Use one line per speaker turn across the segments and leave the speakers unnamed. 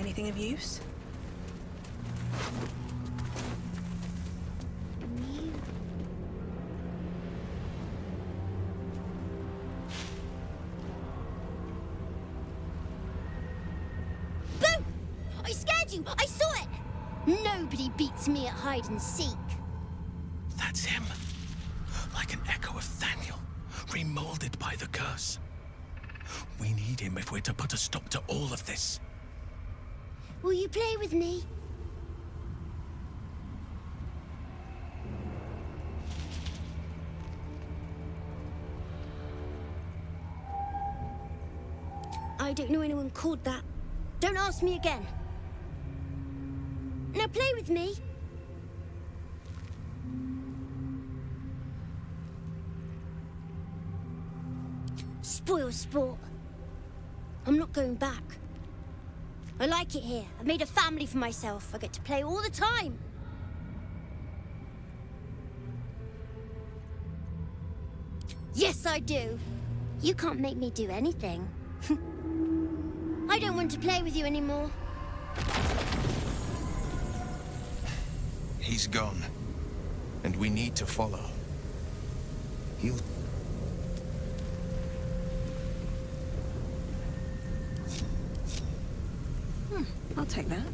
Anything of use?
Boo! I scared you! I saw it! Nobody beats me at hide and seek.
That's him. Like an echo of Thaniel, remolded by the curse. We need him if we're to put a stop to all of this.
Will you play with me? I don't know anyone called that. Don't ask me again. Now play with me. Spoil sport. I'm not going back. I like it here. I've made a family for myself. I get to play all the time. Yes, I do. You can't make me do anything. I don't want to play with you anymore.
He's gone. And we need to follow. He'll...
I'll take that.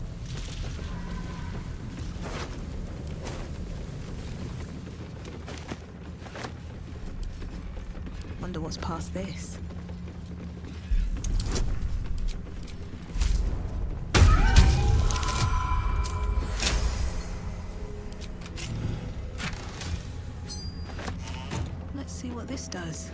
Wonder what's past this. Let's see what this does.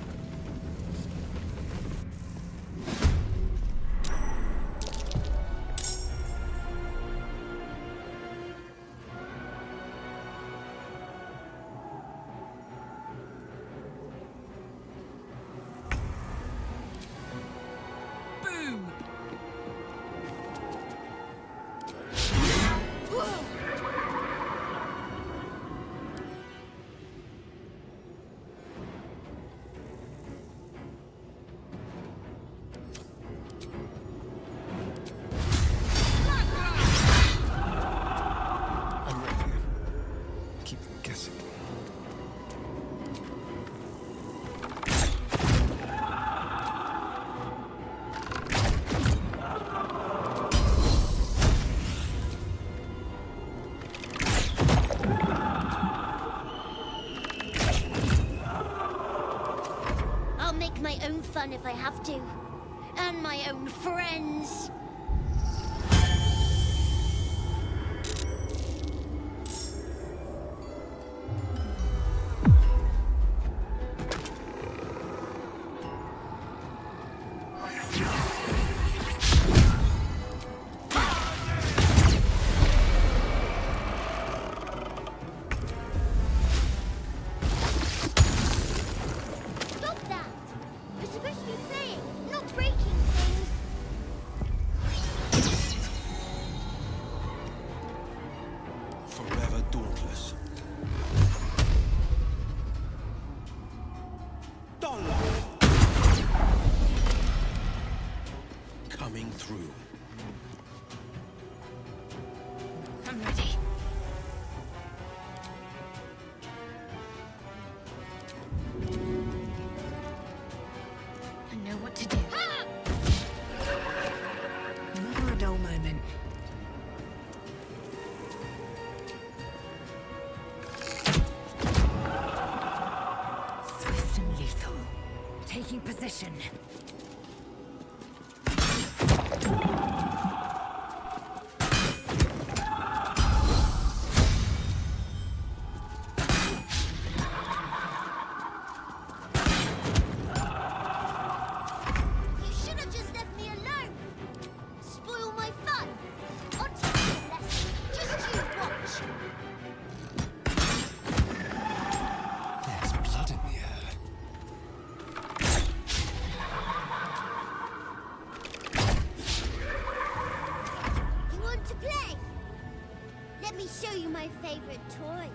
My own fun if I have to. And my own friends.
Position.
You should have just left me alone. Spoil my fun. I'll teach you a lesson. Just you watch.
There's blood in the air.
You want to play? Let me show you my favorite toy.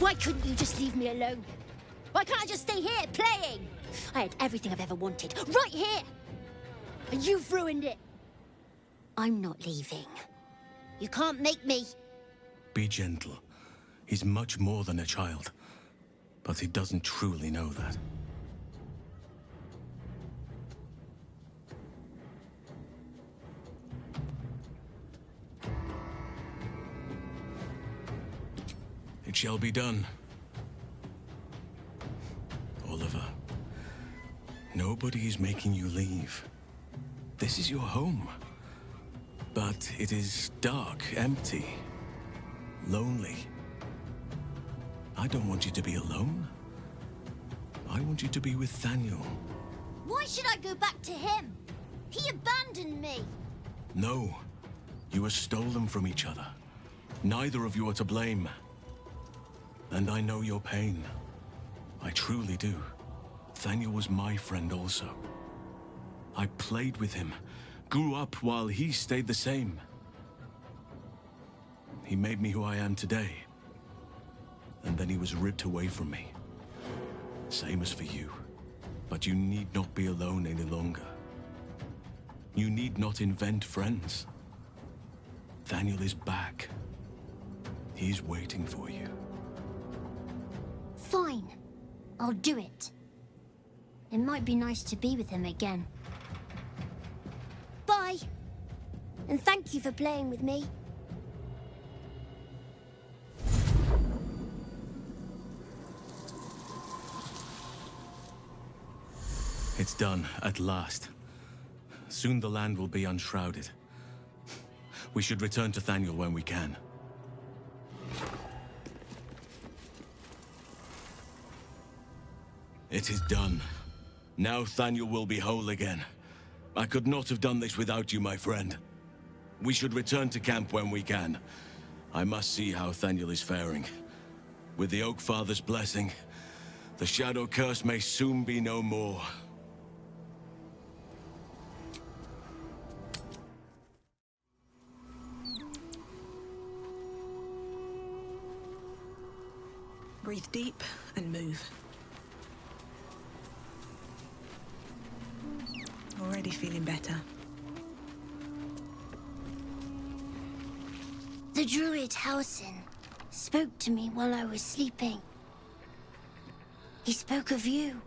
Why couldn't you just leave me alone? Why can't I just stay here, playing? I had everything I've ever wanted, right here! And you've ruined it. I'm not leaving. You can't make me.
Be gentle. He's much more than a child. But he doesn't truly know that. It shall be done. Oliver, nobody is making you leave. This is your home. But it is dark, empty, lonely. I don't want you to be alone. I want you to be with Thaniel.
Why should I go back to him? He abandoned me.
No. You were stolen from each other. Neither of you are to blame. And I know your pain. I truly do. Thaniel was my friend also. I played with him, grew up while he stayed the same. He made me who I am today. And then he was ripped away from me. Same as for you. But you need not be alone any longer. You need not invent friends. Thaniel is back. He's waiting for you.
Fine. I'll do it. It might be nice to be with him again. Bye. And thank you for playing with me.
It's done, at last. Soon the land will be unshrouded. We should return to Thaniel when we can. It is done. Now Thaniel will be whole again. I could not have done this without you, my friend. We should return to camp when we can. I must see how Thaniel is faring. With the Oak Father's blessing, the Shadow Curse may soon be no more.
Breathe deep and move. Already feeling better.
The druid Halsin spoke to me while I was sleeping. He spoke of you.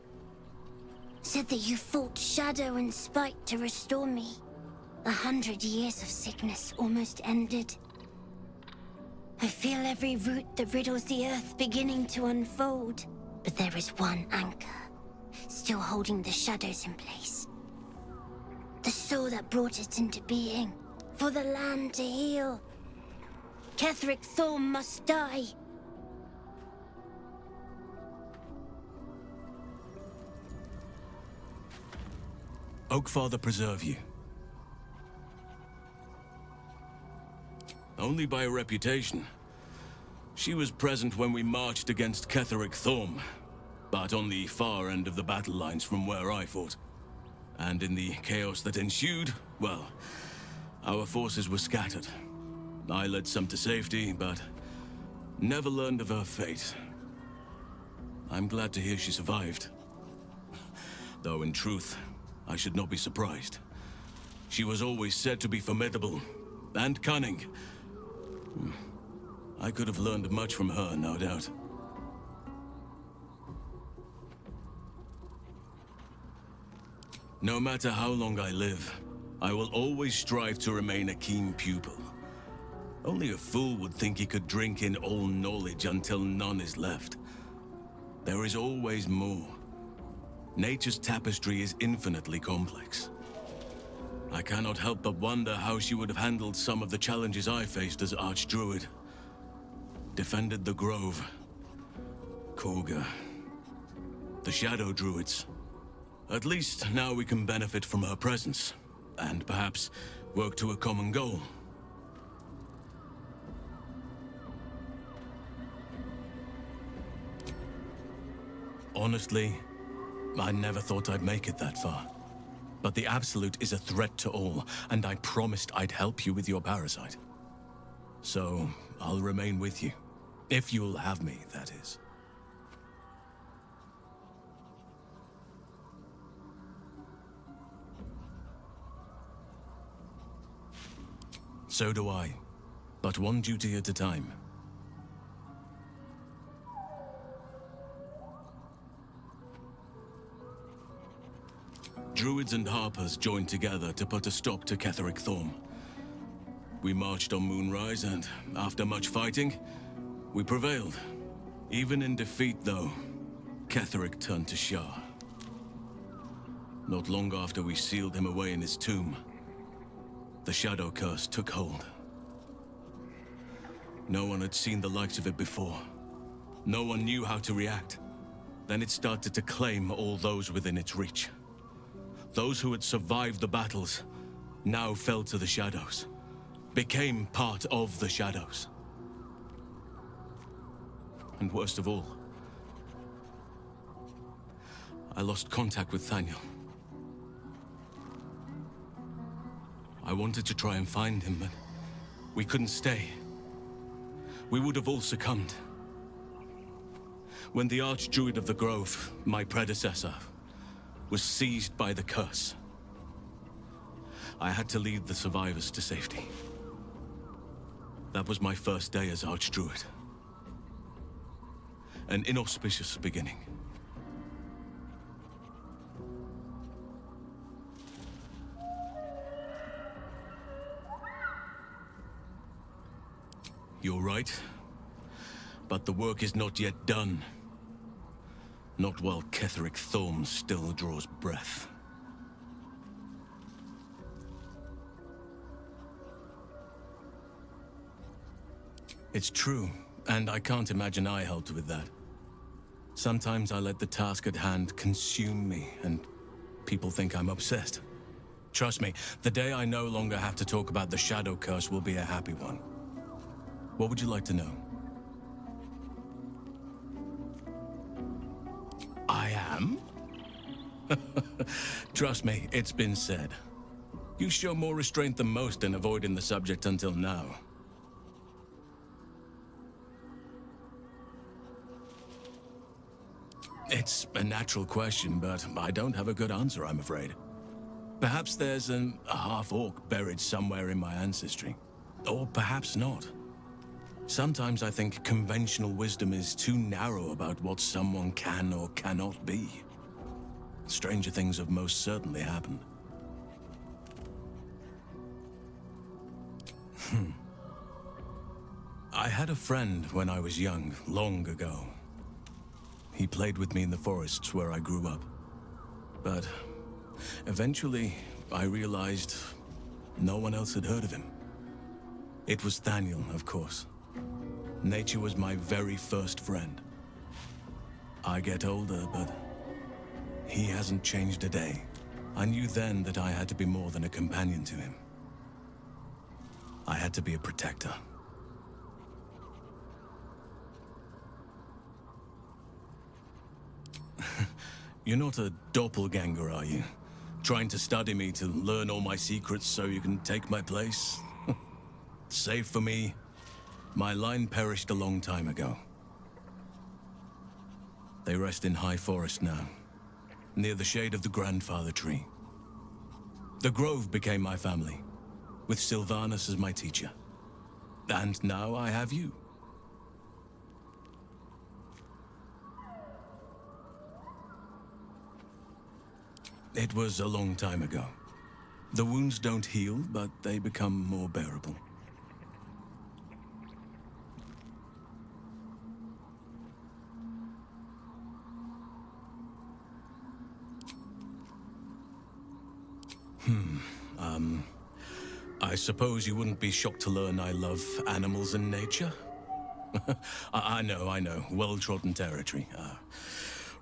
Said that you fought shadow and spite to restore me. 100 years of sickness almost ended. I feel every root that riddles the earth beginning to unfold. But there is one anchor, still holding the shadows in place. The soul that brought it into being, for the land to heal. Cleric Thorm must die.
Oakfather preserve you. Only by reputation. She was present when we marched against Cleric Thorm, but on the far end of the battle lines from where I fought. And in the chaos that ensued, well, our forces were scattered. I led some to safety, but never learned of her fate. I'm glad to hear she survived. Though in truth, I should not be surprised. She was always said to be formidable and cunning. I could have learned much from her, no doubt. No matter how long I live, I will always strive to remain a keen pupil. Only a fool would think he could drink in all knowledge until none is left. There is always more. Nature's tapestry is infinitely complex. I cannot help but wonder how she would have handled some of the challenges I faced as Archdruid. Defended the Grove, Korga, the Shadow Druids. At least now we can benefit from her presence, and perhaps work to a common goal. Honestly, I never thought I'd make it that far. But the Absolute is a threat to all, and I promised I'd help you with your parasite. So, I'll remain with you. If you'll have me, that is. So do I, but one duty at a time. Druids and Harpers joined together to put a stop to Cleric Thorm. We marched on Moonrise, and after much fighting, we prevailed. Even in defeat, though, Cleric turned to Shah. Not long after we sealed him away in his tomb, the Shadow Curse took hold. No one had seen the likes of it before. No one knew how to react. Then it started to claim all those within its reach. Those who had survived the battles now fell to the shadows, became part of the shadows. And worst of all, I lost contact with Thaniel. I wanted to try and find him, but we couldn't stay. We would have all succumbed. When the Archdruid of the Grove, my predecessor, was seized by the curse, I had to lead the survivors to safety. That was my first day as Archdruid. An inauspicious beginning. You're right, but the work is not yet done. Not while Cleric Thorm still draws breath. It's true, and I can't imagine I helped with that. Sometimes I let the task at hand consume me, and people think I'm obsessed. Trust me, the day I no longer have to talk about the Shadow Curse will be a happy one. What would you like to know? I am? Trust me, it's been said. You show more restraint than most in avoiding the subject until now. It's a natural question, but I don't have a good answer, I'm afraid. Perhaps there's a half-orc buried somewhere in my ancestry. Or perhaps not. Sometimes I think conventional wisdom is too narrow about what someone can or cannot be. Stranger things have most certainly happened. I had a friend when I was young, long ago. He played with me in the forests where I grew up. But eventually, I realized no one else had heard of him. It was Thaniel, of course. Nature was my very first friend. I get older, but he hasn't changed a day. I knew then that I had to be more than a companion to him. I had to be a protector. You're not a doppelganger, are you? Trying to study me to learn all my secrets so you can take my place? Save for me, my line perished a long time ago. They rest in High Forest now, near the shade of the grandfather tree. The Grove became my family, with Sylvanas as my teacher. And now I have you. It was a long time ago. The wounds don't heal, but they become more bearable. I suppose you wouldn't be shocked to learn I love animals and nature? I know. Well-trodden territory.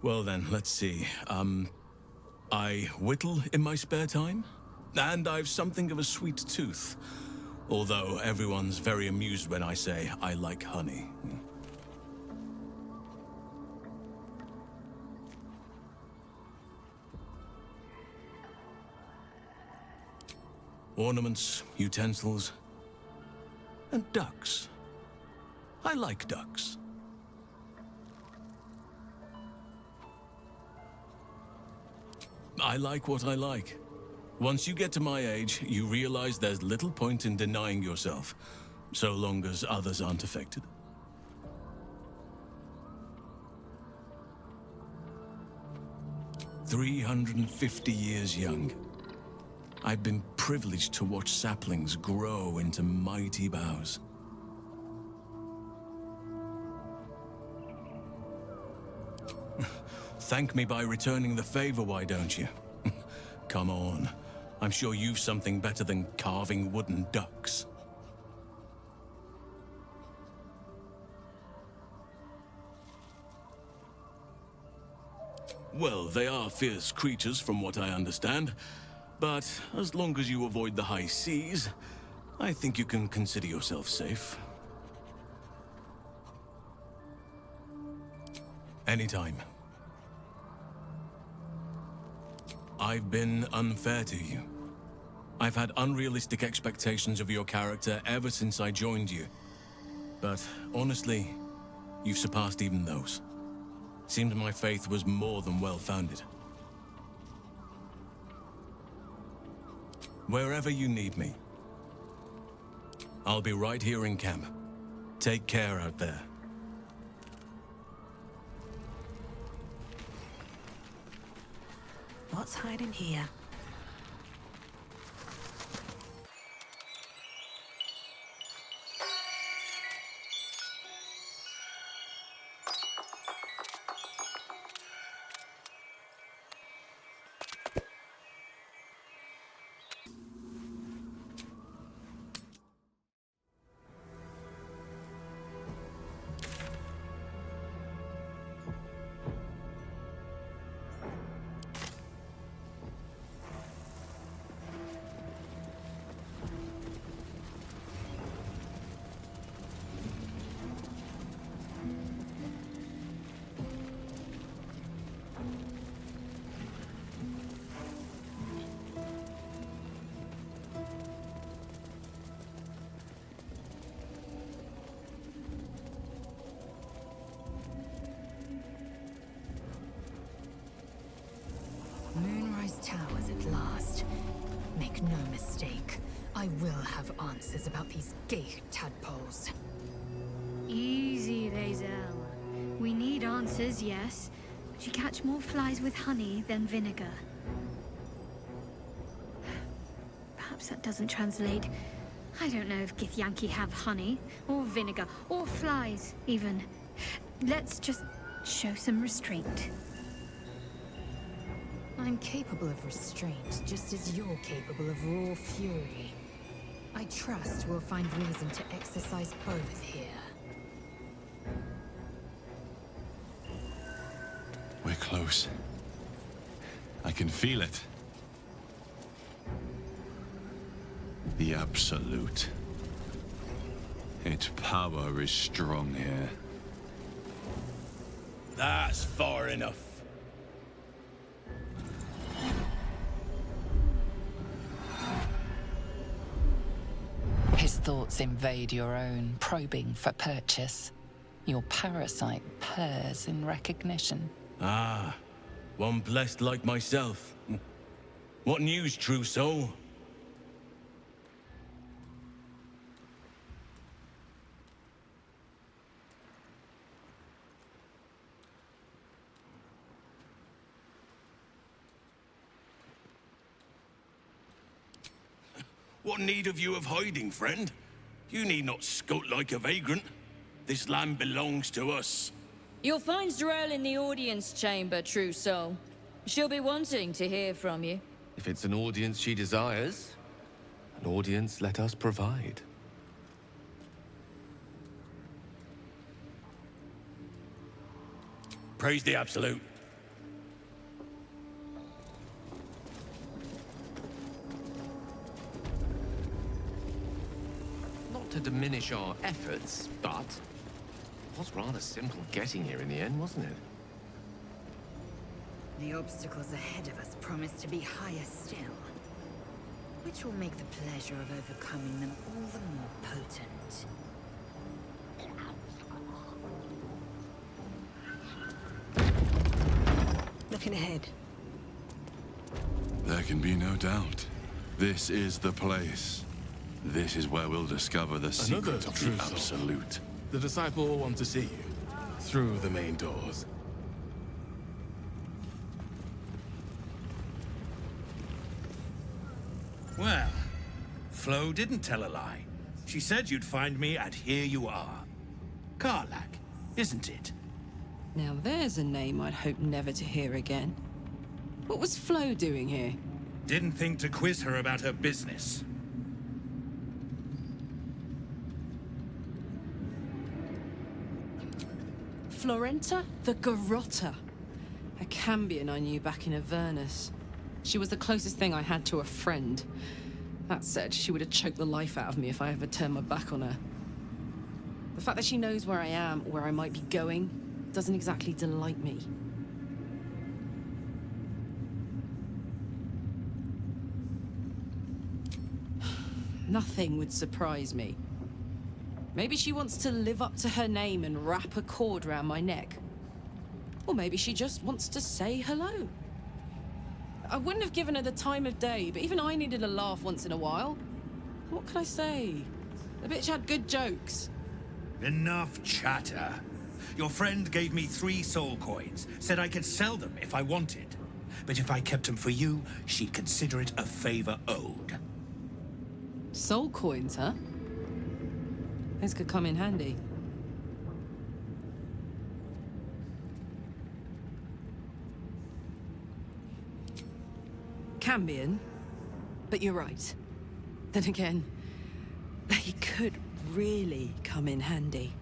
Well then, let's see. I whittle in my spare time, and I've something of a sweet tooth. Although everyone's very amused when I say I like honey. Ornaments, utensils, and ducks. I like ducks. I like what I like. Once you get to my age, you realize there's little point in denying yourself, so long as others aren't affected. "350 years young. I've been privileged to watch saplings grow into mighty boughs. Thank me by returning the favor, why don't you? Come on. I'm sure you've something better than carving wooden ducks. Well, they are fierce creatures from what I understand. But as long as you avoid the high seas, I think you can consider yourself safe. Anytime. I've been unfair to you. I've had unrealistic expectations of your character ever since I joined you. But honestly, you've surpassed even those. Seems my faith was more than well-founded. Wherever you need me, I'll be right here in camp. Take care out there.
What's hiding here?
Moonrise Towers at last. Make no mistake, I will have answers about these gay tadpoles.
Easy, Lazel. We need answers, yes, but you catch more flies with honey than vinegar. Perhaps that doesn't translate. I don't know if Githyanki have honey, or vinegar, or flies, even. Let's just show some restraint.
I'm capable of restraint, just as you're capable of raw fury. I trust we'll find reason to exercise both here.
We're close. I can feel it. The Absolute. Its power is strong here.
That's far enough.
His thoughts invade your own, probing for purchase. Your parasite purrs in recognition.
Ah, one blessed like myself. What news, true soul? What need have you of hiding, friend? You need not skulk like a vagrant. This land belongs to us.
You'll find Z'rell in the audience chamber, true soul. She'll be wanting to hear from you.
If it's an audience she desires, an audience let us provide.
Praise the Absolute.
Not to diminish our efforts, but it was rather simple getting here in the end, wasn't it?
The obstacles ahead of us promise to be higher still, which will make the pleasure of overcoming them all the more potent.
Looking ahead.
There can be no doubt. This is the place. This is where we'll discover the secret of the Absolute.
The disciple will want to see you. Through the main doors.
Well, Flo didn't tell a lie. She said you'd find me, and here you are. Karlach, isn't it?
Now there's a name I'd hope never to hear again. What was Flo doing here?
Didn't think to quiz her about her business.
Florenta the Garrotta. A Cambion I knew back in Avernus. She was the closest thing I had to a friend. That said, she would have choked the life out of me if I ever turned my back on her. The fact that she knows where I am, where I might be going, doesn't exactly delight me. Nothing would surprise me. Maybe she wants to live up to her name and wrap a cord around my neck. Or maybe she just wants to say hello. I wouldn't have given her the time of day, but even I needed a laugh once in a while. What can I say? The bitch had good jokes.
Enough chatter. Your friend gave me 3 soul coins, said I could sell them if I wanted. But if I kept them for you, she'd consider it a favor owed.
Soul coins, huh? Those could come in handy. Cambion, but you're right. Then again, they could really come in handy.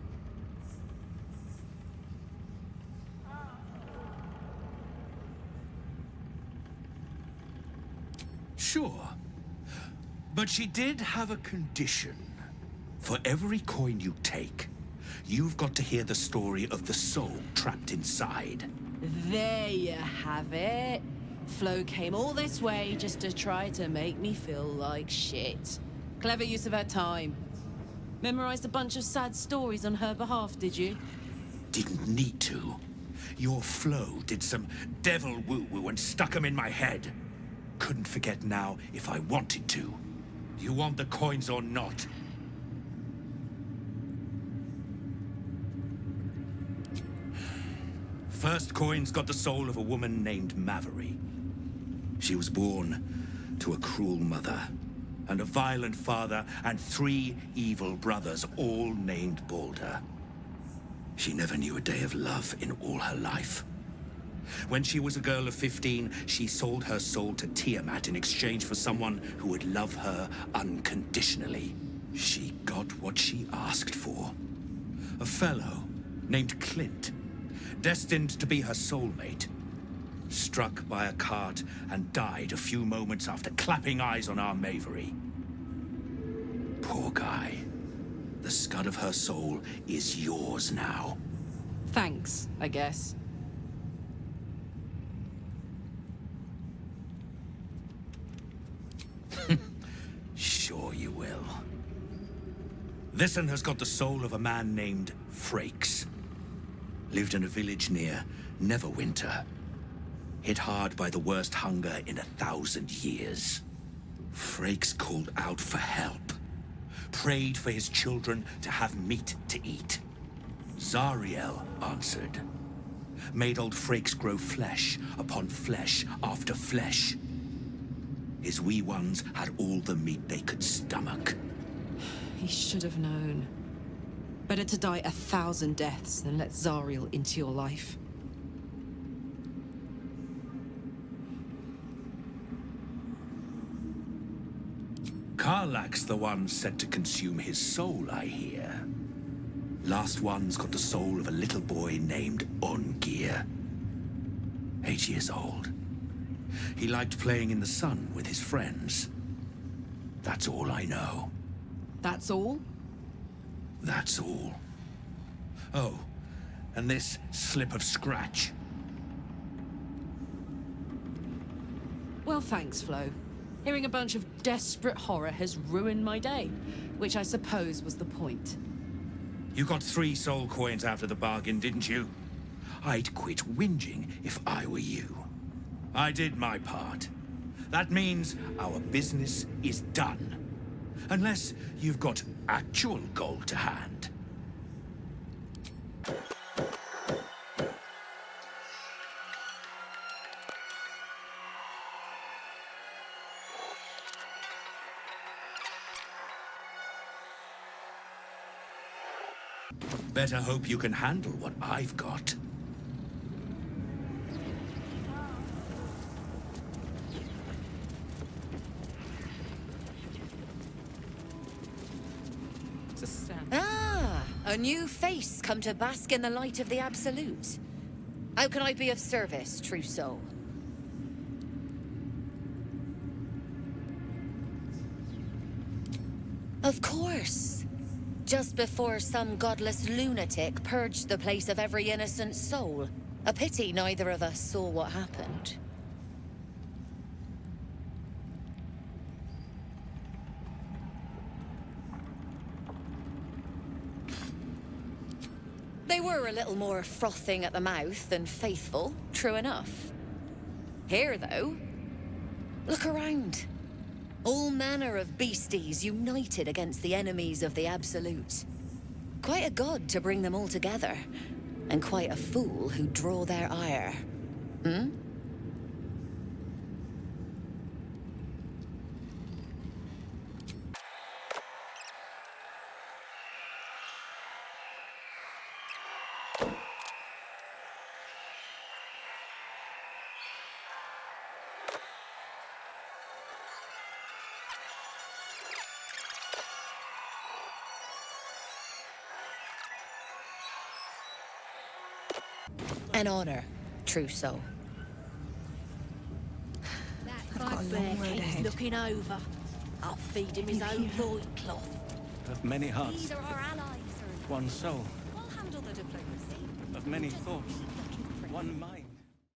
Sure. But she did have a condition. For every coin you take, you've got to hear the story of the soul trapped inside.
There you have it. Flo came all this way just to try to make me feel like shit. Clever use of her time. Memorized a bunch of sad stories on her behalf, did you?
Didn't need to. Your Flo did some devil woo-woo and stuck 'em in my head. Couldn't forget now if I wanted to. You want the coins or not? First coin's got the soul of a woman named Maveri. She was born to a cruel mother, and a violent father, and 3 evil brothers, all named Baldur. She never knew a day of love in all her life. When she was a girl of 15, she sold her soul to Tiamat in exchange for someone who would love her unconditionally. She got what she asked for. A fellow named Clint, destined to be her soulmate. Struck by a cart and died a few moments after clapping eyes on our Maveri. Poor guy. The scud of her soul is yours now.
Thanks, I guess.
Sure you will. This one has got the soul of a man named Frakes. Lived in a village near Neverwinter. Hit hard by the worst hunger in 1,000 years. Frakes called out for help. Prayed for his children to have meat to eat. Zariel answered. Made old Frakes grow flesh upon flesh after flesh. His wee ones had all the meat they could stomach.
He should have known. Better to die 1,000 deaths than let Zariel into your life.
Karlach's the one set to consume his soul, I hear. Last one's got the soul of a little boy named Ongir. 8 years old. He liked playing in the sun with his friends. That's all I know.
That's all?
That's all. Oh, and this slip of scratch.
Well, thanks, Flo. Hearing a bunch of desperate horror has ruined my day, which I suppose was the point.
You got 3 soul coins out of the bargain, didn't you? I'd quit whinging if I were you. I did my part. That means our business is done. Unless you've got actual gold to hand. Better hope you can handle what I've got.
Ah, a new face come to bask in the light of the Absolute. How can I be of service, true soul? Of course. Just before some godless lunatic purged the place of every innocent soul. A pity neither of us saw what happened. They were a little more frothing at the mouth than faithful, true enough. Here, though, look around. All manner of beasties united against the enemies of the Absolute. Quite a god to bring them all together, and quite a fool who draw their ire. Hmm? An honor, true soul.
I've got a long road ahead.
Looking over. I'll feed him his own loincloth.
Of many hearts,
These are our allies,
one soul.
We'll handle the diplomacy.
Of many thoughts, one mind.